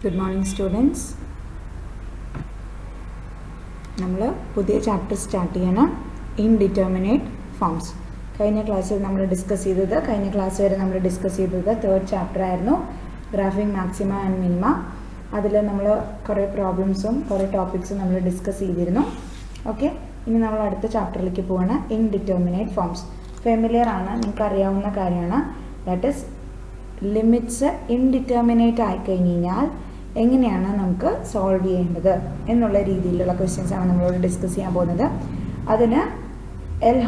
Good morning students. നമ്മൾ പുതിയ chapter start ചെയ്യണം. Indeterminate forms. കഴിഞ്ഞ ക്ലാസ്സിൽ നമ്മൾ ഡിസ്കസ് ചെയ്തത് തേർഡ് ചാപ്റ്റർ ആയിരുന്നു, ഗ്രാഫിംഗ് മാക്സിമ ആൻഡ് മിനിമ. അതിൽ നമ്മൾ കുറേ പ്രോബ്ലംസും കുറേ ടോപ്പിക്സും നമ്മൾ ഡിസ്കസ് ചെയ്തിരുന്നു. ഓക്കെ, ഇനി നമ്മൾ അടുത്ത ചാപ്റ്ററിലേക്ക് പോവാണ്. ഇൻഡിറ്റർമിനേറ്റ് ഫോംസ് ഫെമിലിയർ ആണ്, നിങ്ങൾക്ക് അറിയാവുന്ന കാര്യമാണ്. ദാറ്റ് ഈസ് ലിമിറ്റ്സ് ഇൻഡിറ്റർമിനേറ്റ് ആയിക്കഴിഞ്ഞ് കഴിഞ്ഞാൽ എങ്ങനെയാണ് നമുക്ക് സോൾവ് ചെയ്യേണ്ടത് എന്നുള്ള രീതിയിലുള്ള ക്വസ്റ്റ്യൻസാണ് നമ്മളോട് ഡിസ്കസ് ചെയ്യാൻ പോകുന്നത്. അതിന് എൽ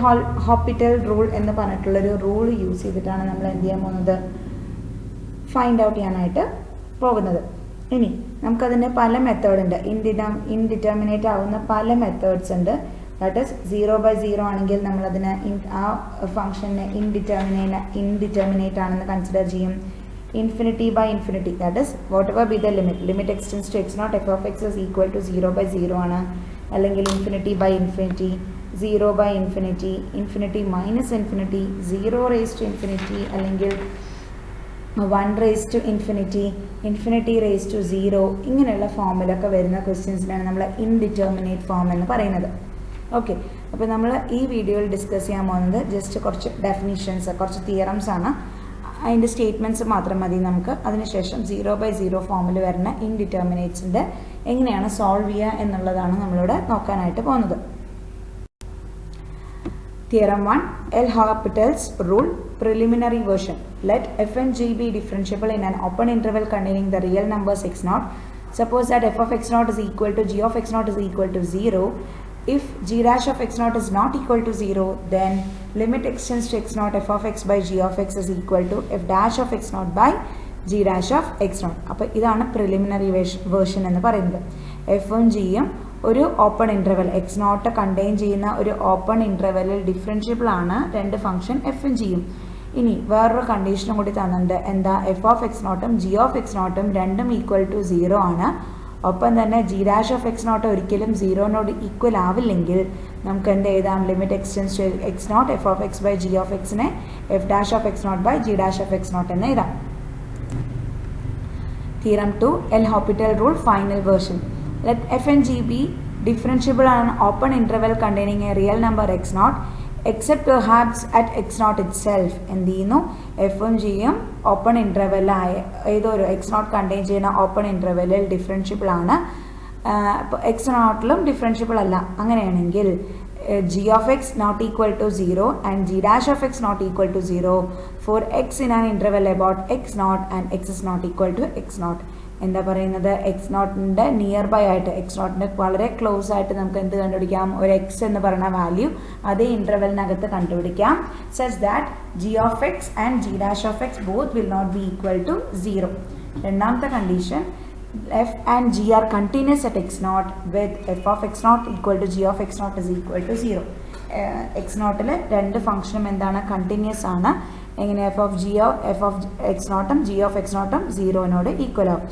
ഹോപ്പിറ്റൽ റൂൾ എന്ന് പറഞ്ഞിട്ടുള്ളൊരു റൂൾ യൂസ് ചെയ്തിട്ടാണ് നമ്മൾ എന്ത് ചെയ്യാൻ പോകുന്നത്, ഫൈൻഡ് ഔട്ട് ചെയ്യാനായിട്ട് പോകുന്നത്. ഇനി നമുക്കതിന് പല മെത്തേഡ് ഉണ്ട്, ഇൻഡിറ്റർമിനേറ്റ് ആവുന്ന പല മെത്തേഡ്സ് ഉണ്ട്. ദാറ്റ് ഈസ് 0/0 ആണെങ്കിൽ നമ്മളതിന് ആ ഫംഗ്ഷനെ ഇൻഡിറ്റർമിനേറ്റ് ആണെന്ന് കൺസിഡർ ചെയ്യും. Infinity by infinity, that is whatever be the limit extends to x naught, f of x is equal to 0/0 ആണ്. അല്ലെങ്കിൽ infinity by infinity, 0 by infinity, infinity minus infinity, 0 raised to infinity, അല്ലെങ്കിൽ 1 raised to infinity, infinity raised to 0, ഇങ്ങനെയുള്ള ഫോമിലൊക്കെ വരുന്ന ക്വസ്റ്റ്യൻസിനാണ് നമ്മൾ indeterminate form എന്ന് പറയുന്നത്. Okay, അപ്പോൾ നമ്മൾ ഈ വീഡിയോയിൽ ഡിസ്കസ് ചെയ്യാൻ പോകുന്നത് ജസ്റ്റ് കുറച്ച് ഡെഫിനിഷൻസ്, കുറച്ച് തിയറംസ് ആണ്. അതിൻ്റെ സ്റ്റേറ്റ്മെൻറ്റ്സ് മാത്രം മതി നമുക്ക്. അതിനുശേഷം 0/0 ഫോമിൽ വരുന്ന ഇൻഡിറ്റർമിനേറ്റ്സിൻ്റെ എങ്ങനെയാണ് സോൾവ് ചെയ്യുക എന്നുള്ളതാണ് നമ്മളിവിടെ നോക്കാനായിട്ട് പോകുന്നത്. Theorem 1, L Hopital's rule, preliminary version. Let f and g be differentiable in an open interval containing the real numbers x0. Suppose that f of x0 is equal to g of x0 is equal to 0. If g dash of x0 is not equal to 0, then limit extends to x0, f of x by g of x is equal to f dash of x0 by g dash of x0. അപ്പോൾ ഇതാണ് preliminary version എന്ന് പറയുന്നത്. എഫും ജിയും ഒരു open interval x0 contain ചെയ്യുന്ന ഒരു open ഇൻ്റർവെല്ലിൽ differentiable ആണ് രണ്ട് ഫംഗ്ഷൻ എഫും ജിയും. ഇനി വേറൊരു കണ്ടീഷനും കൂടി തന്നിട്ടുണ്ട്. എന്താ, എഫ് ഓഫ് x0ഉം ജി ഓഫ് x0ഉം രണ്ടും ഈക്വൽ ടു 0 ആണ്. ഒപ്പം തന്നെ ജി ഡാഷ് ഓഫ് x0 ഒരിക്കലും 0നോട് ഈക്വൽ ആവില്ലെങ്കിൽ നമുക്ക് എന്ത് എഴുതാം, limit x tends to x0, F of X by G of എക്സിനെ F dash of x0 by G dash of x0 എന്ന് എഴുതാം. Theorem 2, L Hopital rule, final version. Let F and G be differentiable ആണ് open interval containing a real number x0 except perhaps at x0 itself. എന്ത് ചെയ്യുന്നു, എഫും ജിയും open ഇൻ്റർവെല്ലായ ഏതൊരു x0 contain ചെയ്യുന്ന open ഇൻ്റർവെല്ലിൽ differentiable ആണ്. ഇപ്പോൾ x0ലും ഡിഫറൻഷ്യബിൾ അല്ല. അങ്ങനെയാണെങ്കിൽ g of x not equal to 0 and g dash of x not equal to 0 for x in an interval about x0 and x is not equal to x0. എന്താ പറയുന്നത്, x0ൻ്റെ near by ആയിട്ട്, x0ൻ്റെ വളരെ close ആയിട്ട് നമുക്ക് എന്ത് കണ്ടുപിടിക്കാം, ഒരു x എന്ന് പറയുന്ന വാല്യൂ അതേ ഇൻ്റർവെലിനകത്ത് കണ്ടുപിടിക്കാം. Such that g of x and g dash of x both will not be equal to 0. രണ്ടാമത്തെ condition, f and g are continuous at x0 with f of x0 equal to g of x0 is equal to 0. x0ൽ രണ്ട് ഫംഗ്ഷനും എന്താണ്, continuous ആണ്. എങ്ങനെ, F of x0ഉം g of x0ഉം 0നോട് ഈക്വൽ ആവും.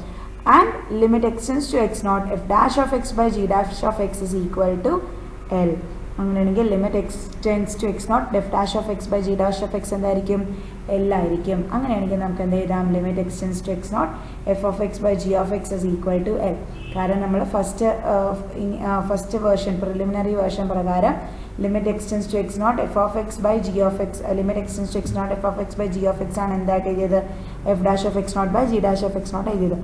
And limit x tends to x0, F dash of x by G dash of x is equal to L. അങ്ങനെയാണെങ്കിൽ limit x tends to x0, F dash of x by G dash of x എന്തായിരിക്കും, L ആയിരിക്കും. അങ്ങനെയാണെങ്കിൽ നമുക്ക് എന്ത് എഴുതാം, limit x tends to x0, F of x by G of x is equal to L. കാരണം നമ്മൾ first version, preliminary version പ്രകാരം limit x tends to x0, F of x by G of x, limit x tends to x0, F of x by G of x ആണ് എന്തായിട്ട് എഴുതിയത്, f dash of x0 by G dash of x0 എഴുതിയത്.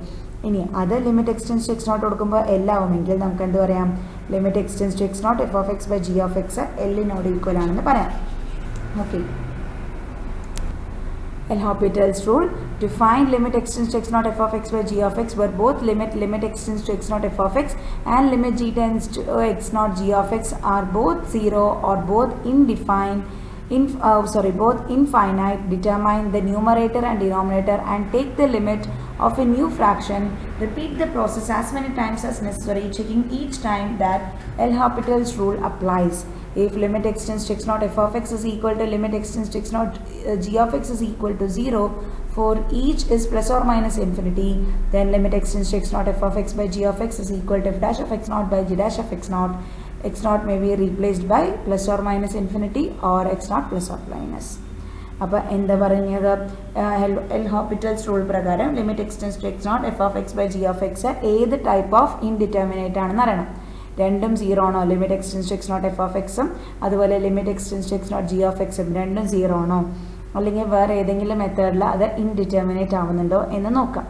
ഇനി അത് limit x tends to x0 കൊടുക്കുമ്പോൾ L ആവുമെങ്കിൽ നമുക്ക് എന്ത് പറയാം, limit x tends to x0, F of x by G of x Lനോട് ഈക്വൽ ആണെന്ന് പറയാം. Okay, El Hospital's rule, to find limit extends to x0 f of x by g of x, where both limit extends to x0 f of x and limit g tends to x0 g of x are both 0 or both both infinite, determine the numerator and denominator and take the limit of a new fraction. Repeat the process as many times as necessary, checking each time that El Hospital's rule applies. If limit extends to x0 f of x is equal to limit extends to x0 g of x is equal to 0 for each is plus or minus infinity, then limit extends to x0 f of x by g of x is equal to f dash of x0 by g dash of x0. x0 may be replaced by plus or minus infinity or x0 plus or minus. അപ്പോൾ എന്താ പറഞ്ഞത്, L'Hopital's rule പ്രകാരം limit x tends to x naught f of X by G of x ഏത് type of indeterminate ആണെന്ന് അറിയണം. രണ്ടും zero ആണോ, limit x tends to x naught f of എക്സും അതുപോലെ limit x tends to x naught g of എക്സും രണ്ടും സീറോ ആണോ, അല്ലെങ്കിൽ വേറെ ഏതെങ്കിലും മെത്തേഡിൽ അത് ഇൻഡിറ്റർമിനേറ്റ് ആവുന്നുണ്ടോ എന്ന് നോക്കാം.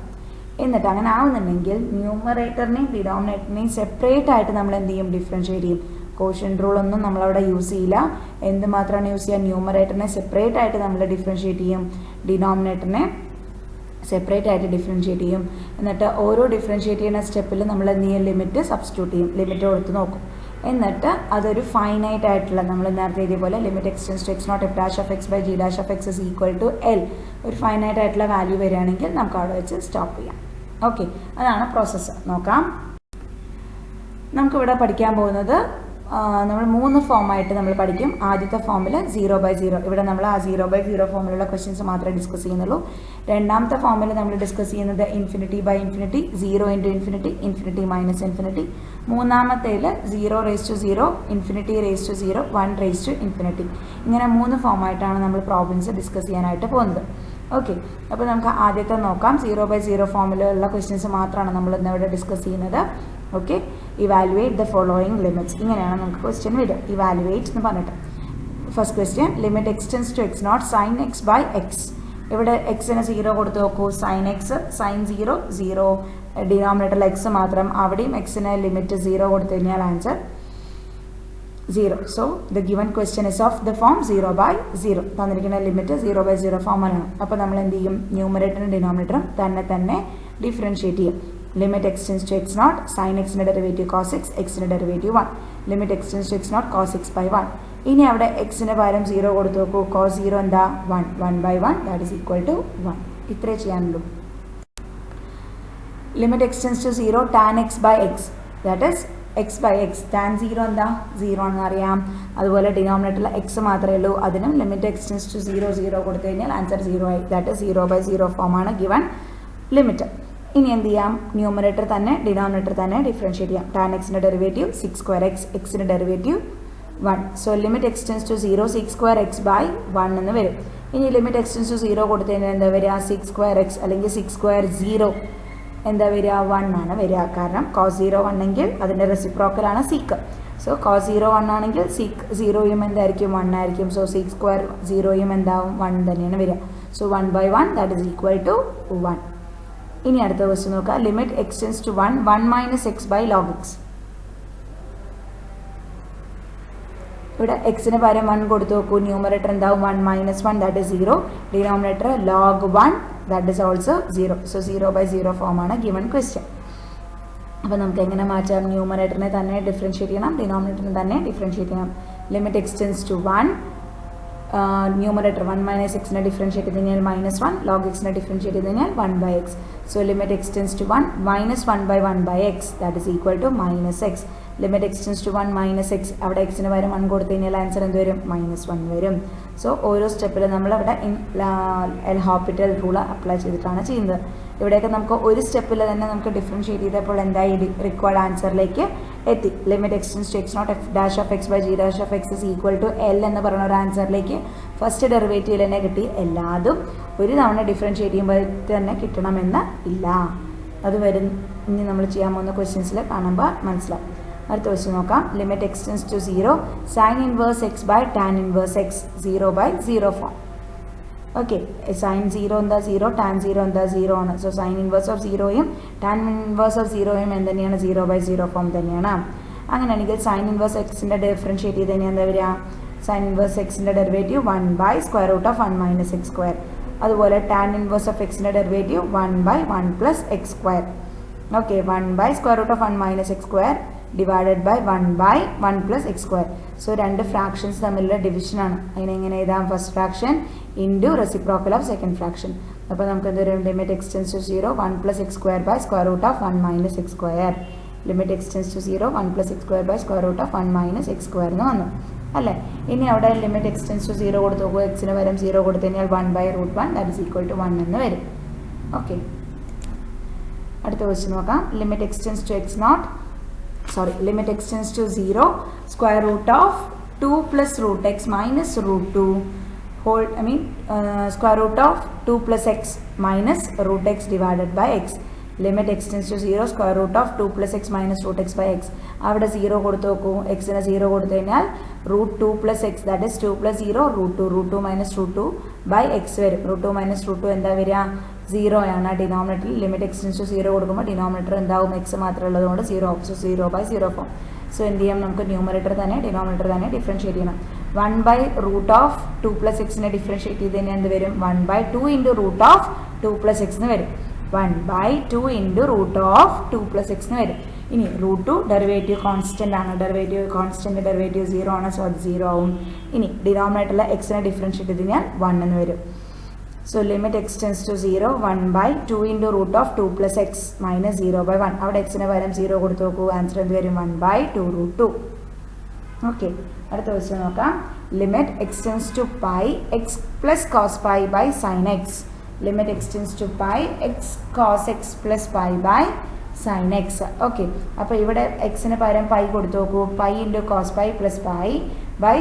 എന്നിട്ട് അങ്ങനെ ആവുന്നുണ്ടെങ്കിൽ ന്യൂമറേറ്ററിനെയും ഡിനോമിനേറ്ററിനെയും സെപ്പറേറ്റ് ആയിട്ട് നമ്മൾ എന്ത് ചെയ്യും, ഡിഫറൻഷ്യേറ്റ് ചെയ്യും. കോഷ്യൻ്റ് റൂൾ ഒന്നും നമ്മളവിടെ യൂസ് ചെയ്യില്ല. എന്ത് മാത്രമാണ് യൂസ് ചെയ്യുക, ന്യൂമറേറ്ററിനെ സെപ്പറേറ്റ് ആയിട്ട് നമ്മൾ ഡിഫറൻഷ്യേറ്റ് ചെയ്യും, ഡിനോമിനേറ്ററിനെ സെപ്പറേറ്റ് ആയിട്ട് ഡിഫറൻഷ്യേറ്റ് ചെയ്യും. എന്നിട്ട് ഓരോ ഡിഫറൻഷ്യേറ്റ് ചെയ്യുന്ന സ്റ്റെപ്പിൽ നമ്മൾ എന്ത് ചെയ്യും, ലിമിറ്റ് സബ്സ്റ്റിറ്റ്യൂട്ട് ചെയ്യും, ലിമിറ്റ് കൊടുത്ത് നോക്കും. എന്നിട്ട് അതൊരു ഫൈനൈറ്റ് ആയിട്ടുള്ള, നമ്മൾ നേരത്തെ ഇതേപോലെ limit x tends to x naught f dash of X by G dash of x is equal to L, ഒരു ഫൈനൈറ്റ് ആയിട്ടുള്ള വാല്യൂ വരികയാണെങ്കിൽ നമുക്ക് അവിടെ വെച്ച് സ്റ്റോപ്പ് ചെയ്യാം. ഓക്കെ, അതാണ് പ്രോസസ്സ്. നോക്കാം. നമുക്കിവിടെ പഠിക്കാൻ പോകുന്നത് നമ്മൾ 3 ഫോമായിട്ട് നമ്മൾ പഠിക്കും. ആദ്യത്തെ ഫോമിൽ 0/0, ഇവിടെ നമ്മൾ ആ 0/0 ഫോമിലുള്ള ക്വസ്റ്റ്യൻസ് മാത്രമേ ഡിസ്കസ് ചെയ്യുന്നുള്ളൂ. രണ്ടാമത്തെ ഫോമിൽ നമ്മൾ ഡിസ്കസ് ചെയ്യുന്നത് infinity by infinity, 0 into infinity, infinity minus infinity. മൂന്നാമത്തേൽ 0/0, infinity raise to 0, 1 raise to infinity. ഇങ്ങനെ 3 ഫോമായിട്ടാണ് നമ്മൾ പ്രോബ്ലംസ് ഡിസ്കസ് ചെയ്യാനായിട്ട് പോകുന്നത്. ഓക്കെ, അപ്പോൾ നമുക്ക് ആദ്യത്തെ നോക്കാം. 0/0 ഫോമിലുള്ള ക്വസ്റ്റ്യൻസ് മാത്രമാണ് നമ്മൾ ഇന്നിവിടെ ഡിസ്കസ് ചെയ്യുന്നത്. Okay, evaluate the following limits, ഇങ്ങനെയാണ് നമുക്ക് ക്വസ്റ്റ്യൻ വരിക. ഇവാലുവേറ്റ് എന്ന് പറഞ്ഞിട്ട് first question, limit x tends to x naught sine x by x. ഇവിടെ എക്സിന് 0 കൊടുത്ത് നോക്കൂ, സൈൻ എക്സ്, സൈൻ 0 0, ഡിനോമിനേറ്ററിൽ എക്സ് മാത്രം, അവിടെയും എക്സിന് ലിമിറ്റ് 0 കൊടുത്തു കഴിഞ്ഞാൽ answer 0. So the given question is of the form 0/0. തന്നിരിക്കുന്ന ലിമിറ്റ് 0/0 ഫോമിലാണ്. അപ്പോൾ നമ്മൾ എന്ത് ചെയ്യും, ന്യൂമറേറ്ററും ഡിനോമിനേറ്ററും തന്നെ ഡിഫറൻഷ്യേറ്റ് ചെയ്യും. Limit x tends to x naught sine എക്സിൻ്റെ ഡെറിവേറ്റീവ് കോസ് എക്സ്, എക്സിൻ്റെ derivative 1. Limit x tends to x naught cos x by 1. ഇനി അവിടെ എക്സിന് പകരം 0 കൊടുത്ത് നോക്കൂ, കോസ് 0 എന്താ 1, 1/1 ദാറ്റ് ഈസ് ഈക്വൽ ടു 1. ഇത്രേ ചെയ്യാനുള്ളൂ. Limit x tends to 0 tan X by X, that is X by X, tan 0 എന്താ 0 ആണെന്ന് അറിയാം. അതുപോലെ ഡിനോമിനേറ്ററിൽ എക്സ് മാത്രമേ ഉള്ളൂ, അതിനും ലിമിറ്റ് എക്സ്റ്റെൻസ് ടു 0 കൊടുത്തു കഴിഞ്ഞാൽ ആൻസർ 0 ആയി. ദാറ്റ് ഈസ് 0/0 ഫോമാണ് ഗിവൺ ലിമിറ്റ്. ഇനി എന്ത് ചെയ്യാം, ന്യൂമറേറ്റർ തന്നെ ഡിനോമിനേറ്റർ തന്നെ ഡിഫറൻഷ്യേറ്റ് ചെയ്യാം. ടാൻ എക്സിൻ്റെ ഡെറിവേറ്റീവ് 6² x, എക്സിൻ്റെ derivative 1. So limit x tends to 0 6² x by 1 എന്ന് വരും. ഇനി ലിമിറ്റ് എക്സ്റ്റെൻസ് ടു 0 കൊടുത്തു കഴിഞ്ഞാൽ എന്താ വരിക, 6² x അല്ലെങ്കിൽ 6² 0 എന്താ വരിക, 1 ആണ് വരിക. കാരണം cos 0 1 എങ്കിൽ അതിൻ്റെ റെസിപ്രോക്കലാണ് സീക്ക്. സോ cos 0 1 ആണെങ്കിൽ സീക്ക് 0യും എന്തായിരിക്കും 1 ആയിരിക്കും. സോ 6² 0യും എന്താവും 1 തന്നെയാണ് വരിക. So 1/1 that is equal to 1. ഇനി അടുത്ത ക്വസ്റ്റ്യൻ നോക്കുക. Limit x tends to 1 minus x by log x. ഇവിടെ എക്സിന് പകരം 1 കൊടുത്തു നോക്കൂ, ന്യൂമറേറ്റർ എന്താവും 1 minus 1 that is 0, denominator log 1 that is also 0. So 0/0 ഫോമാണ് ഗിവൺ ക്വസ്റ്റ്യൻ. അപ്പോൾ നമുക്ക് എങ്ങനെ മാറ്റാം, ന്യൂമറേറ്ററിനെ തന്നെ ഡിഫറൻഷ്യേറ്റ് ചെയ്യണം, ഡിനോമിനേറ്ററിനെ തന്നെ ഡിഫറൻഷ്യേറ്റ് ചെയ്യണം. Limit x tends to 1, numerator 1 minus എക്സിനെ ഡിഫറൻഷ്യേറ്റ് ചെയ്ത് കഴിഞ്ഞാൽ -1, ലോഗ് എക്സിനെ ഡിഫറൻഷ്യേറ്റ് ചെയ്ത് കഴിഞ്ഞാൽ 1/x. So limit x tends to 1 minus 1/1/x that is equal to -x. Limit x tends to 1 minus X, അവിടെ എക്സിന് പകരം 1 കൊടുത്തു കഴിഞ്ഞാൽ ആൻസർ എന്ത് വരും, -1 വരും. സോ ഓരോ സ്റ്റെപ്പിലും നമ്മളവിടെ എൽ ഹോപ്പിറ്റൽ റൂൾ അപ്ലൈ ചെയ്തിട്ടാണ് ചെയ്യുന്നത്. ഇവിടെയൊക്കെ നമുക്ക് ഒരു സ്റ്റെപ്പിൽ തന്നെ നമുക്ക് ഡിഫറൻഷ്യേറ്റ് ചെയ്തപ്പോൾ എന്തായി, റിക്വയർഡ് ആൻസറിലേക്ക് എത്തി. Limit x tends to x naught f dash of X by G dash of x is equal to L എന്ന് പറയുന്ന ഒരു ആൻസറിലേക്ക് ഫസ്റ്റ് ഡെറിവേറ്റീവിൽ തന്നെ കിട്ടി. എല്ലാതും ഒരു തവണ ഡിഫറൻഷ്യേറ്റ് ചെയ്യുമ്പോൾ തന്നെ കിട്ടണമെന്ന് ഇല്ല. അത് വരും ഇനി നമ്മൾ ചെയ്യാൻ പോകുന്ന ക്വസ്റ്റ്യൻസിൽ കാണുമ്പോൾ മനസ്സിലാവും. അടുത്ത ക്വസ്റ്റ്യൻ നോക്കാം. Limit x tends to 0 sine inverse X by tan inverse X, 0/0 form. Okay, sine 0 എന്താ 0, ടാൻ 0 എന്താ 0 ആണ്. സോ സൈൻ ഇൻവേഴ്സ് ഓഫ് 0യും ടാൻ ഇൻവേഴ്സ് ഓഫ് 0യും എന്തുതന്നെയാണ്, 0/0 ഫോം തന്നെയാണ്. അങ്ങനെയാണെങ്കിൽ സൈൻ ഇൻവേഴ്സ് എക്സിൻ്റെ ഡിഫറൻഷ്യേറ്റ് ചെയ്ത് കഴിഞ്ഞാൽ എന്താ വരിക, സൈൻ ഇൻവേഴ്സ് എക്സിൻ്റെ ഡെറിവേറ്റീവ് 1/√1 മൈനസ് എക്സ് സ്ക്വയർ. അതുപോലെ ടാൻ ഇൻവേഴ്സ് ഓഫ് എക്സിൻ്റെ derivative 1/1 plus x square. Okay, 1/√1 minus x square divided by 1/1 plus x square. So രണ്ട് ഫ്രാക്ഷൻസ് തമ്മിലുള്ള ഡിവിഷനാണ്. അതിനെങ്ങനെ എഴുതാം, first fraction into reciprocal of second fraction. അപ്പോൾ നമുക്ക് എന്തൊരു limit x tends to 0 1 plus x square by √1 minus x square. Limit x tends to 0 1 plus x square by √1 minus x square എന്ന് വന്നു അല്ലേ. ഇനി അവിടെ ലിമിറ്റ് എക്സ്റ്റെൻസ് ടു 0 കൊടുത്ത് നോക്കുക, എക്സിന് പകരം 0 കൊടുത്തു കഴിഞ്ഞാൽ 1/√1 ദാറ്റ് ഈസ് ഈക്വൽ ടു 1 എന്ന് വരും. ഓക്കെ, അടുത്ത ക്വസ്റ്റ്യൻ നോക്കാം. Limit x tends to x naught limit extends to 0 square root of 2 plus root x minus root 2 whole square root of 2 plus x minus root x divided by x. Limit x tends to 0, square root of 2 plus x minus root x by x. അവിടെ 0 കൊടുത്തു നോക്കൂ, എക്സിന് 0 കൊടുത്തു കഴിഞ്ഞാൽ root 2 plus x, that is 2 plus 0 root 2 minus root 2 by x വരും. Root 2 minus root 2 എന്താ വരിക? 0 ആണ്. ഡിനോമിനേറ്ററിൽ ലിമിറ്റ് എക്സ് ടെൻസ് ടു 0 കൊടുക്കുമ്പോൾ ഡിനോമിനേറ്റർ എന്താവും? എക്സ് മാത്രം ഉള്ളതുകൊണ്ട് 0 സോ 0 ബൈ 0 ഫോം. സോ എന്ത് ചെയ്യാം? നമുക്ക് ന്യൂമറേറ്റർ തന്നെ ഡിനോമിനേറ്റർ തന്നെ ഡിഫറൻഷിയേറ്റ് ചെയ്യണം. 1 ബൈ റൂട്ട് ഓഫ് 2 പ്ലസ് എക്സിനെ ഡിഫറൻഷിയേറ്റ് ചെയ്ത് കഴിഞ്ഞാൽ എന്ത് വരും? 1 by 2 into root of 2 plus X എന്ന് വരും. 1 by 2 into root of 2 plus X എന്ന് വരും. ഇനി റൂട്ട് 2 ഡെറിവേറ്റീവ് കോൺസ്റ്റൻ്റ് ആണ്. ഡെറിവേറ്റീവ് കോൺസ്റ്റൻ്റ് ഡെറിവേറ്റീവ് 0 ആണ്, സോ അത് 0 ആവും. ഇനി ഡിനോമിനേറ്ററിലെ എക്സിനെ ഡിഫറൻഷിയേറ്റ് ചെയ്ത് കഴിഞ്ഞാൽ 1 എന്ന് വരും. So limit x tends to 0, 1 by 2 into root of 2 plus x minus 0 by 1. അവിടെ x ന് പകരം 0 കൊടുത്തു നോക്കൂ, ആൻസർ എന്ത് വരും? 1 by 2 root 2. ഓക്കെ, അടുത്ത ക്വസ്റ്റ്യൻ നോക്കാം. Limit x tends to pi x plus cos pi by sin x. Limit x tends to pi x cos x plus pi by sin x. Okay, അപ്പോൾ ഇവിടെ എക്സിന് പകരം pi കൊടുത്തു നോക്കൂ. Pi into cos pi plus pi by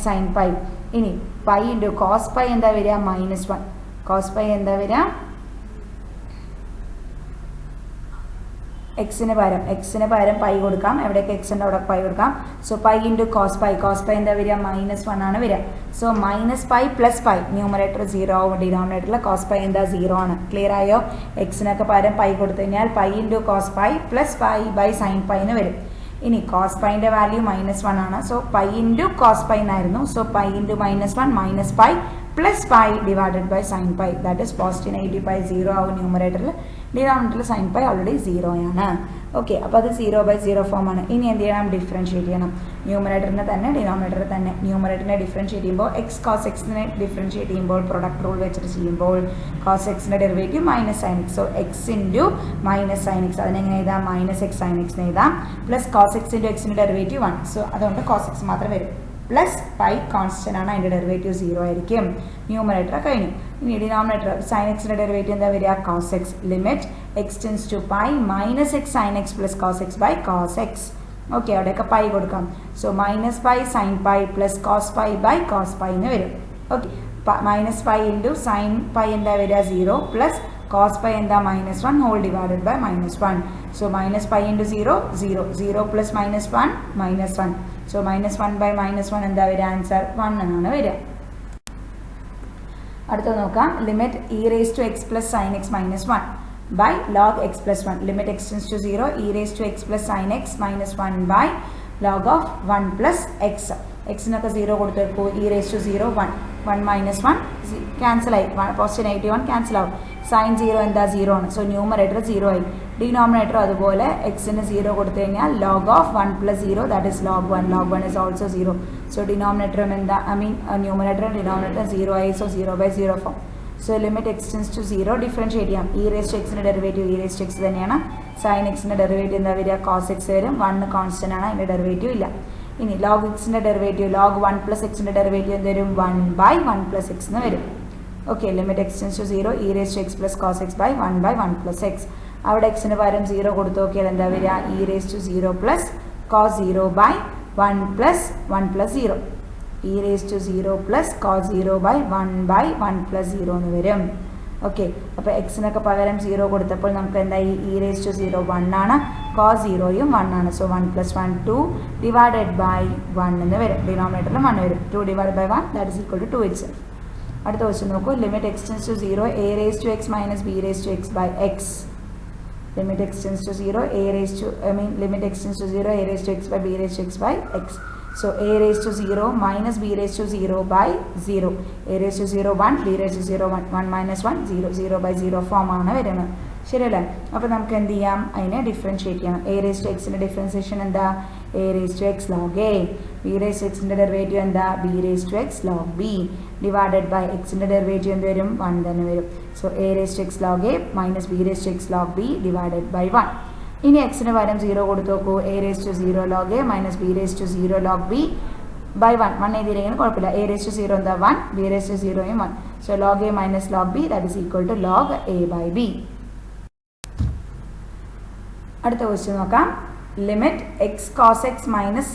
sine pi. ഇനി pi into cos pi എന്താ വരിക? -1. Cos pi എന്താ വരിക? എക്സിന് പകരം പൈ കൊടുക്കാം. എവിടെയൊക്കെ എക്സ് ഉണ്ട് അവിടെ പൈ കൊടുക്കാം. So pi into cos pi എന്താ വരിക? -1 ആണ് വരിക. So minus pi plus pi, numerator 0 ആവും, ഡിനോമിനേറ്ററിൽ കോസ് പൈ എന്താ? 0 ആണ്. ക്ലിയർ ആയോ? എക്സിനൊക്കെ പകരം പൈ കൊടുത്തു കഴിഞ്ഞാൽ pi into cos pi plus pi by sine pi എന്ന് വരും. ഇനി കോസ് പൈൻ്റെ വാല്യൂ -1 ആണ്. So pi into cos pi എന്നായിരുന്നു. So pi into -1 minus pi plus pi divided by sine pi, that is positive negative pi 0 ആവും ന്യൂമറേറ്ററിൽ. ഡിനോമിനേറ്ററിൽ sine pi already 0 ആണ്. ഓക്കെ, അപ്പോൾ അത് 0 ബൈ 0 ഫോം ആണ്. ഇനി എന്ത് ചെയ്യണം? ഡിഫറൻഷിയേറ്റ് ചെയ്യണം. ന്യൂമറേറ്ററിനെ തന്നെ ഡിനോമിനേറ്ററിൽ തന്നെ. ന്യൂമറേറ്ററിനെ ഡിഫറൻഷിയേറ്റ് ചെയ്യുമ്പോൾ എക്സ് കോസ് എക്സിനെ ഡിഫറൻഷിയേറ്റ് ചെയ്യുമ്പോൾ പ്രൊഡക്റ്റ് റൂൾ വെച്ചിട്ട് ചെയ്യുമ്പോൾ കോസ് എക്സിൻ്റെ derivative minus sine x. So x into minus sine x, അതിനെങ്ങനെ എഴുതാം? -x സൈൻ എക്സ് എഴുതാം. പ്ലസ് കോസ് എക്സ് ഇൻറ്റു എക്സിൻ്റെ ഡെറിവേറ്റീവ് 1. സോ അതുകൊണ്ട് കോസ് എക്സ് മാത്രം വരും. പ്ലസ് പൈ കോൺസ്റ്റൻ്റ് ആണ്, അതിൻ്റെ ഡെറിവേറ്റീവ് 0 ആയിരിക്കും. ന്യൂമറേറ്റർ കഴിഞ്ഞു. ഇനി ഡിനോമിനേറ്റർ സൈൻ എക്സിൻ്റെ ഡെറിവേറ്റീവ് എന്താ വരിക? Cos x. Limit x tends to pi -x sine x plus cos x by cos x. Okay, അവിടെയൊക്കെ പൈ കൊടുക്കാം. So minus pi sine pi plus cos pi by cos pi എന്ന് വരും. Okay, minus pi into sine pi എന്താ വരിക? 0 plus cos pi എന്താ? -1 whole divided by -1. So minus pi into 0 plus -1 -1. So -1 by -1 എന്താ വരിക? Answer 1 എന്നാണ് വരിക. അടുത്തത് നോക്കാം. Limit e raised to x plus sin x minus 1 by log x plus 1. Limit x tends to 0, e raised to x plus sin x minus 1 by log of 1 plus x. എക്സിനൊക്കെ 0 കൊടുത്തു വെക്കൂ. e raised to 0 1 minus 1 cancel ആയി. Positive negative 1 cancel ആവും. Sign 0 എന്താ? 0 ആണ്. So numerator 0 ആയി. Denominator അതുപോലെ എക്സിന് 0 കൊടുത്തു കഴിഞ്ഞാൽ log of 1 plus 0, that is log 1. log 1 is also 0. So ഡിനോമിനേറ്ററും എന്താ? ന്യൂമറേറ്ററും ഡിനോമിനേറ്ററും 0 ആയി. So 0 by 0 form. So limit x tends to 0 differentiate ചെയ്യാം. e raised to എക്സിൻ്റെ derivative e raised to x തന്നെയാണ്. സൈൻ എക്സിൻ്റെ ഡെറിവേറ്റീവ് എന്താ വരിക? കോസ് എക്സ് വരും. 1 കോൺസ്റ്റൻ്റ് ആണ്, അതിൻ്റെ ഡെറിവേറ്റീവ് ഇല്ല. ഇനി ലോഗ് എക്സിൻ്റെ ഡെറിവേറ്റീവ് ലോഗ് 1 പ്ലസ് എക്സിൻ്റെ ഡെറിവേറ്റീവ് എന്ത് വരും? 1 ബൈ 1 പ്ലസ് എക്സ് എന്ന് വരും. Okay, limit x tends to 0, e raised to x plus cos x by 1 by 1 plus x. അവിടെ എക്സിന് പകരം 0 കൊടുത്തു നോക്കിയാൽ എന്താ വരിക? e raised to 0 plus cos 0 by 1 plus 1 plus 0. e raised to 0 plus cos 0 by 1 plus 0 എന്ന് വരും. Okay, അപ്പോൾ എക്സിനൊക്കെ പകരം 0 കൊടുത്തപ്പോൾ നമുക്ക് എന്തായി? e raised to 0 1 ആണ്, കോസ് 0യും 1 ആണ്. സോ 1 പ്ലസ് 1 2 ഡിവൈഡഡ് ബൈ 1 എന്ന് വരും. ഡിനോമിനേറ്ററിൽ 1 വരും. 2 divide by 1, that is equal to 2 itself. അടുത്ത ക്വസ്റ്റ്യൻ നോക്കൂ. Limit x tends to 0, a raised to x minus b raised to x by x. limit x tends to 0, limit x tends to 0, a raised to x by b raised to x by x. So a raised to 0 minus b raised to 0 by 0. a raised to 0 1, b raised to 0 1, 1 minus 1 0, 0 by 0 form ആണ് വരുന്നത്. ശരിയല്ലേ? അപ്പോൾ നമുക്ക് എന്ത് ചെയ്യാം? അതിനെ differentiate ചെയ്യണം. a raised to xൻ്റെ differentiation എന്താ? a raised to x log a. b raised to xൻ്റെ ഡെറിവേറ്റീവ് എന്താ? b raised to x log b divided by എക്സിൻ്റെ ഡെറിവേറ്റീവ് എന്ത് വരും? 1 തന്നെ വരും. So a raised to x log a minus b raised to x log b divided by 1. ഇനി എക്സിന് പകരം 0 കൊടുത്തു നോക്കൂ. a raised to 0 log a minus b raised to 0 log b by 1 എഴുതിയില്ലെങ്കിൽ കുഴപ്പമില്ല. a raised to 0 എന്താ? 1, b raised to 0യും 1. So log a minus log b, that is equal to log a by b. അടുത്ത question നോക്കാം. Limit x cos x minus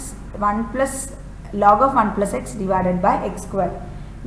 1 plus log of 1 plus x divided by x square.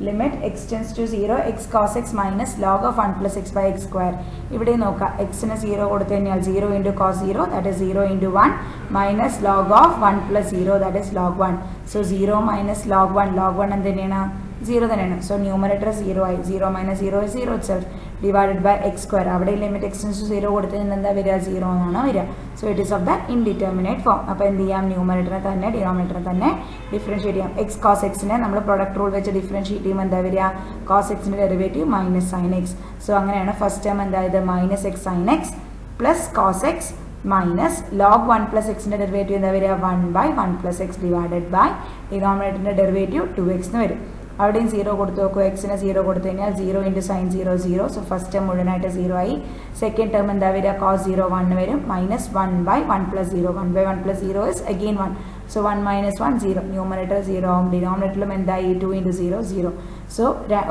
Limit x tends to 0 x cos x minus log of 1 plus x by x square. ഇവിടെ നോക്കാം, എക്സിന് 0 കൊടുത്തു കഴിഞ്ഞാൽ 0 into cos 0 that is 0 into 1 minus log of 1 plus 0 that is log 1. So 0 minus log 1 എന്ത് തന്നെയാണ്? 0 തന്നെയാണ്. So numerator 0 ആയി. 0 minus 0 is 0 itself divided by x square. അവിടെ ലിമിറ്റ് എക്സ് ടെൻസ് ടു 0 കൊടുത്തു കഴിഞ്ഞാൽ എന്താ വരിക? 0 എന്നാണ് വരിക. So it is of the indeterminate form. അപ്പോൾ എന്ത് ചെയ്യാം? ന്യൂമറേറ്ററിനെ തന്നെ ഡിനോമിനേറ്ററിനെ തന്നെ ഡിഫറൻഷിയേറ്റ് ചെയ്യാം. എക്സ് കോസ് എക്സിനെ നമ്മൾ പ്രൊഡക്റ്റ് റൂൾ വെച്ച് ഡിഫറൻഷിയേറ്റ് ചെയ്യുമ്പോൾ എന്താ വരിക? കോസ് എക്സിൻ്റെ derivative minus sine x. So അങ്ങനെയാണ് ഫസ്റ്റ് ടേം എന്തായത്? Minus x sine x plus cos x minus log 1 plus എക്സിൻ്റെ ഡെറിവേറ്റീവ് എന്താ വരിക? 1 by 1 plus x divided by ഡിനോമിനേറ്ററിൻ്റെ ഡെറിവേറ്റീവ് 2x എന്ന് വരും. അവിടെയും 0 കൊടുത്ത് നോക്കുക. എക്സിന് 0 കൊടുത്തു കഴിഞ്ഞാൽ 0 into sine 0 0. So first term മുഴുവനായിട്ട് 0 ആയി. സെക്കൻഡ് ടേം എന്താ വരിക? കോസ് 0 1 വരും. Minus 1 by 1 plus 0. 1 by 1 plus 0 is again 1. So 1 minus 1 0. Numerator 0 ആവും. ഡിനോമിനേറ്ററിലും എന്തായി? 2 ഇൻറ്റു 0 0. സോ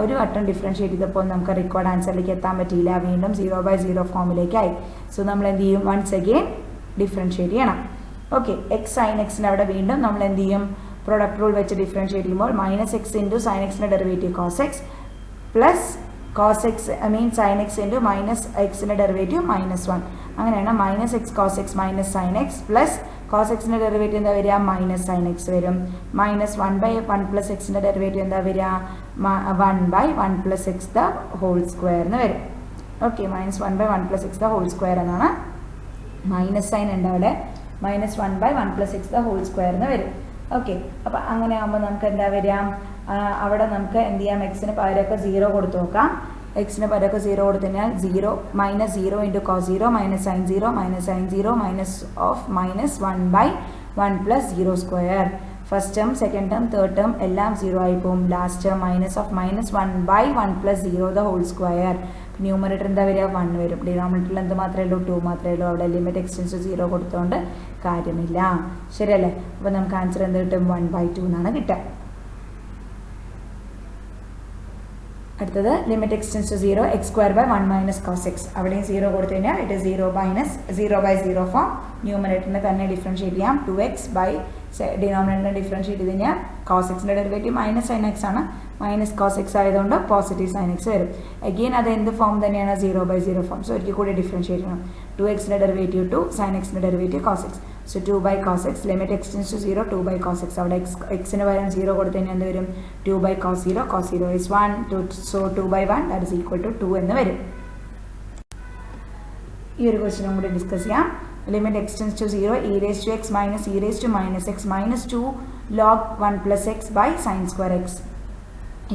ഒരു വട്ടം ഡിഫറൻഷിയേറ്റ് ചെയ്തപ്പോൾ നമുക്ക് റിക്വയർഡ് ആൻസറിലേക്ക് എത്താൻ പറ്റിയില്ല. വീണ്ടും 0 ബൈ 0 ഫോമിലേക്കായി. സോ നമ്മൾ എന്ത് ചെയ്യും? വൺസ് അഗെയിൻ ഡിഫറൻഷിയേറ്റ് ചെയ്യണം. ഓക്കെ, എക്സ് സൈൻ എക്സിന് അവിടെ വീണ്ടും നമ്മൾ എന്ത് ചെയ്യും? പ്രൊഡക്റ്റ് റൂൾ വെച്ച് ഡിഫറൻഷിയേറ്റ് ചെയ്യുമ്പോൾ മൈനസ് എക്സ് ഇൻറ്റു സൈൻ എക്സിൻ്റെ derivative cos x plus cos x sine x into minus എക്സിൻ്റെ ഡെറിവേറ്റീവ് മൈനസ് 1. അങ്ങനെയാണ് minus x cos x minus sine x plus cos എക്സിൻ്റെ ഡെറിവേറ്റീവ് എന്താ വരിക? മൈനസ് സൈൻ എക്സ് വരും. Minus 1 by 1 plus എക്സിൻ്റെ derivative എന്താ വരിക? 1 by 1 plus x the whole square എന്ന് വരും. Okay, minus 1 by 1 plus x the whole square എന്നാണ്. മൈനസ് സൈൻ ഉണ്ട് അവിടെ. Minus 1 by 1 plus x the whole square എന്ന് വരും. ഓക്കെ, അപ്പോൾ അങ്ങനെ ആകുമ്പോൾ നമുക്ക് എന്താ വരിക? അവിടെ നമുക്ക് എന്ത് ചെയ്യാം? എക്സിന് പകരമൊക്കെ 0 കൊടുത്ത് നോക്കാം. എക്സിന് പകരമൊക്കെ 0 കൊടുത്തു കഴിഞ്ഞാൽ 0 minus 0 into cos 0 minus sine 0 minus of minus 1 by 1 plus 0 square. First term second term third term എല്ലാം 0 ആയി പോകും. Last term minus of minus 1 by 1 plus 0 the whole square. Numerator എന്താ വരിക? 1 വരും. ഡിനോമിനേറ്ററിൽ എന്ത് മാത്രമേ ഉള്ളൂ? 2 മാത്രമേ ഉള്ളൂ. അവിടെ ലിമിറ്റ് എക്സ്റ്റെൻസ് 0 കൊടുത്തുകൊണ്ട് കാര്യമില്ല. ശരിയല്ലേ? അപ്പോൾ നമുക്ക് ആൻസർ എന്ത് കിട്ടും? 1/2 എന്നാണ് കിട്ടുക. അടുത്തത് limit x tends to 0 x square by 1 minus cos x. അവിടെയും 0 കൊടുത്തു കഴിഞ്ഞാൽ ഇറ്റ് 0 മൈനസ് 0/0 ഫോം. ന്യൂമറേറ്ററിനെ തന്നെ ഡിഫറൻഷിയേറ്റ് ചെയ്യാം. 2x ബൈ ഡിനോമിനേറ്ററിനെ ഡിഫറൻഷിയേറ്റ് ചെയ്ത് കഴിഞ്ഞാൽ കോസ് എക്സിൻ്റെ ഡെറിവേറ്റീവ് മൈനസ് സൈൻ എക്സ് ആണ്. മൈനസ് കോസ് എക്സ് ആയതുകൊണ്ട് പോസിറ്റീവ് സൈൻ എക്സ് വരും. അഗെയിൻ അത് എന്ത് ഫോം തന്നെയാണ്? 0/0 ഫോം. സോ ഒരിക്കൽ കൂടി ഡിഫറൻഷിയേറ്റ് ചെയ്യണം. 2xൻ്റെ ഡെറിവേറ്റീവ് 2 സൈൻ എക്സിൻ്റെ derivative cos x. So 2 by cos x limit x tends to 0 2 by cos x. അവിടെ എക്സിന് പകരം 0 കൊടുത്തു കഴിഞ്ഞാൽ എന്ത് വരും? 2 by cos 0. Cos 0 is 1. So 2 by 1 that is equal to 2 എന്ന് വരും. ഈ ഒരു ക്വസ്റ്റ്യനും കൂടി ഡിസ്കസ് ചെയ്യാം. Limit x tends to 0 e raised to x minus e raised to minus x minus 2 log 1 plus x by sin square x.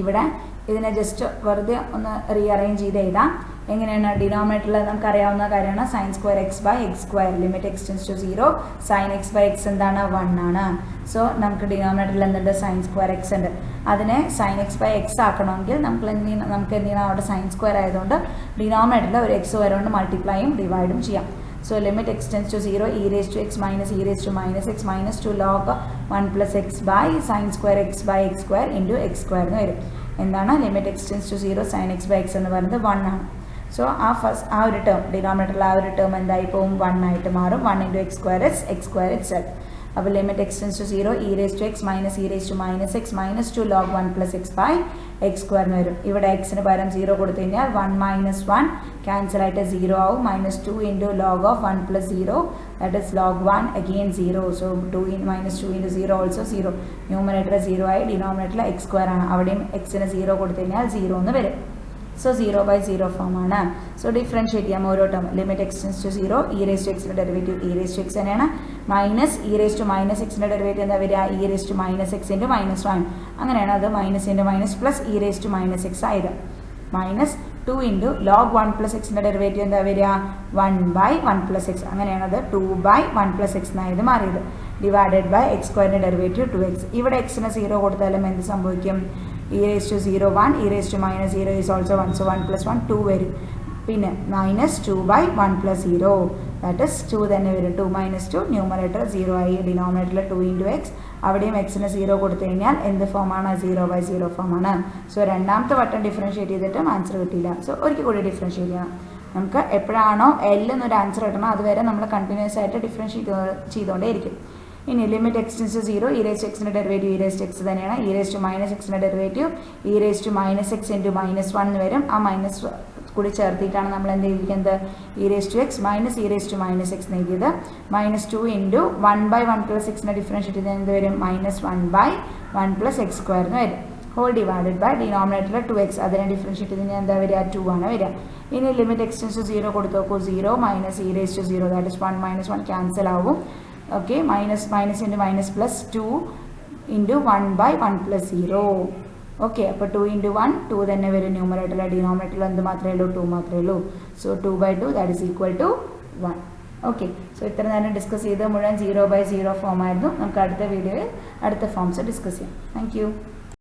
ഇവിടെ ഇതിനെ just വെറുതെ ഒന്ന് റീഅറേഞ്ച് ചെയ്ത് എഴുതാം. എങ്ങനെയാണ്? ഡിനോമിനേറ്ററിൽ നമുക്കറിയാവുന്ന കാര്യമാണ് sine square x by x square. Limit x tends to 0 sine x by x എന്താണ്? 1 ആണ്. സോ നമുക്ക് ഡിനോമിനേറ്ററിൽ എന്തുണ്ട്? സൈൻ സ്ക്വയർ എക്സ് ഉണ്ട്. അതിനെ സൈൻ എക്സ് ബൈ എക്സ് ആക്കണമെങ്കിൽ നമുക്ക് എന്ത് ചെയ്യണം? അവിടെ സൈൻ സ്ക്വയർ ആയതുകൊണ്ട് ഡിനോമിനേറ്ററിൽ ഒരു എക്സ് വരെകൊണ്ട് മൾട്ടിപ്ലൈയും ഡിവൈഡും ചെയ്യാം. So limit extends to 0 e raised to x minus e raised to minus x minus 2 log 1 plus x by sin square x by x square into x square എന്ന് വരും. എന്താണ്? Limit x tends to 0 sin x by x എന്ന് പറയുന്നത് 1 ആണ്. So ആ ഒരു term ഡിനോമിനേറ്ററിൽ ആ ഒരു ടേം എന്തായി പോകും? 1 ആയിട്ട് മാറും. 1 into x square is x square itself. അപ്പോൾ limit x tends to 0 e raised to x minus e raised to minus x minus 2 log 1 plus x by x square എന്ന് വരും. ഇവിടെ എക്സിന് പകരം 0 കൊടുത്തു കഴിഞ്ഞാൽ 1 minus 1 ക്യാൻസൽ ആയിട്ട് 0 ആവും. Minus 2 into log of 1 plus 0 that is log 1 again 0. So 2 minus 2 into 0 also 0. Numerator 0 ആയി. ഡിനോമിനേറ്ററിൽ എക്സ് സ്ക്വയർ ആണ്. അവിടെയും എക്സിന് 0 കൊടുത്തു കഴിഞ്ഞാൽ 0 എന്ന് വരും. സോ 0/0 ഫോം ആണ്. സോ ഡിഫറൻഷിയേറ്റ് ചെയ്യാം ഓരോ term. Limit x tends to 0 e raised to x derivative e raised to x തന്നെയാണ്. Minus e raised to minus x derivative എന്താ വരിക? e raised to minus x into minus 1. അങ്ങനെയാണ് അത് minus into minus plus e raised to minus x ആയത്. Minus 2 into log 1 plus എക്സിൻ്റെ derivative എന്താ വരിക? 1 by 1 plus X. അങ്ങനെയാണത് 2 by 1 plus x എന്നായത് മാറിയത്. ഡിവൈഡഡ് ബൈ എക്സ് സ്ക്വയറിൻ്റെ ഡെറിവേറ്റീവ് 2x. ഇവിടെ എക്സിന് 0 കൊടുത്താലും എന്ത് സംഭവിക്കും? e raised to 0 1 e raised to minus 0 is also 1. So 1 plus 1 2 വരും. പിന്നെ minus 2 by 1 plus 0 that is 2 തന്നെ വരും. 2 മൈനസ് 2 ന്യൂമറേറ്റർ 0 ആയി. ഡിനോമിനേറ്ററിൽ 2 ഇൻറ്റു എക്സ്. അവിടെയും എക്സിന് 0 കൊടുത്തു കഴിഞ്ഞാൽ എന്ത് ഫോമാണ്? 0/0 ഫോമാണ്. സോ രണ്ടാമത്തെ വട്ടം ഡിഫറൻഷിയേറ്റ് ചെയ്തിട്ടും ആൻസർ കിട്ടിയില്ല. സോ ഒരിക്കൽ കൂടി ഡിഫറൻഷിയേറ്റ് ചെയ്യണം. നമുക്ക് എപ്പോഴാണോ എൽ എന്നൊരു ആൻസർ കിട്ടണം അതുവരെ നമ്മൾ കണ്ടിന്യൂസ് ആയിട്ട് ഡിഫറൻഷിയേറ്റ് ചെയ്തുകൊണ്ടേ ഇരിക്കും. ഇനി limit x tends to 0 e raise to എക്സിൻ്റെ derivative e raise to x തന്നെയാണ്. ഇ റേസ് ടു മൈനസ് എക്സിൻ്റെ derivative e raise to minus x into -1 എന്ന് വരും. ആ മൈനസ് കൂടി ചേർത്തിട്ടാണ് നമ്മൾ എന്ത് ചെയ്തിരിക്കുന്നത് e raise to x minus e raise to minus x എഴുതിയത്. -2 ഇൻറ്റു 1/1 പ്ലസ് എക്സിനെ ഡിഫറൻഷ്യേറ്റ് ചെയ്ത് എന്ത് വരും -1/1 പ്ലസ് എക്സ് സ്ക്വയർ എന്ന് വരും. ഹോൾ ഡിവൈഡഡ് ബൈ ഡിനോമിനേറ്ററിൽ 2x അതിനെ ഡിഫറൻഷ്യേറ്റ് ചെയ്ത് എന്താ വരിക 2 ആണ് വരിക. ഇനി ലിമിറ്റ് എക്സ് ടെൻസ് ടു 0 കൊടുത്ത് നോക്കൂ. 0 minus e raise to 0 that is 1 - 1 cancel ആവും. Okay minus into minus plus 2 into 1/1 പ്ലസ് 0. ഓക്കെ അപ്പോൾ 2 ഇൻറ്റു 1 2 തന്നെ വരും. ന്യൂമറേറ്ററിൽ ഡിനോമിനേറ്ററിൽ എന്ത് മാത്രമേ ഉള്ളൂ 2 മാത്രമേ ഉള്ളൂ. So 2/2 that is equal to 1. Okay so ഇത്ര നേരം ഡിസ്കസ് ചെയ്ത് മുഴുവൻ 0/0 ഫോം ആയിരുന്നു. നമുക്ക് അടുത്ത വീഡിയോയിൽ അടുത്ത ഫോംസ് ഡിസ്കസ് ചെയ്യാം. Thank you.